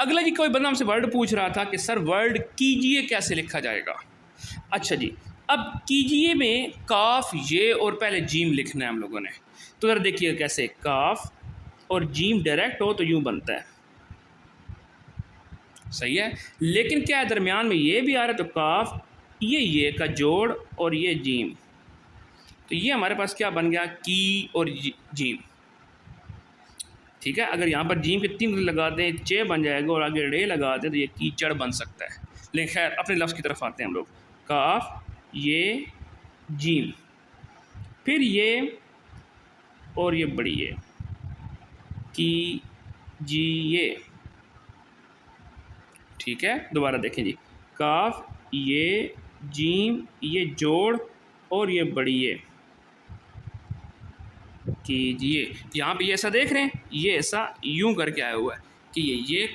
अगला जी कोई बंदा हमसे वर्ड पूछ रहा था कि सर वर्ड कीजिए कैसे लिखा जाएगा। अच्छा जी, अब कीजिए में काफ ये और पहले जीम लिखना है हम लोगों ने। तो ज़रा देखिए कैसे, काफ और जीम डायरेक्ट हो तो यूँ बनता है, सही है। लेकिन क्या है दरमियान में ये भी आ रहा है, तो काफ ये का जोड़ और ये जीम, तो ये हमारे पास क्या बन गया, की और जीम। ठीक है, अगर यहाँ पर जीम के 3 लगा दें चे बन जाएगा और आगे रे लगा दें तो ये कीचड़ बन सकता है। लेकिन खैर अपने लफ्ज़ की तरफ आते हैं हम लोग। काफ ये जीम, फिर ये और ये बड़ी ये, की जी ये। ठीक है, दोबारा देखें जी, काफ ये जीम ये जोड़ और ये बड़ी ये, कीजिए। यहाँ पे ये ऐसा देख रहे हैं, ये ऐसा यूं करके आया हुआ है कि ये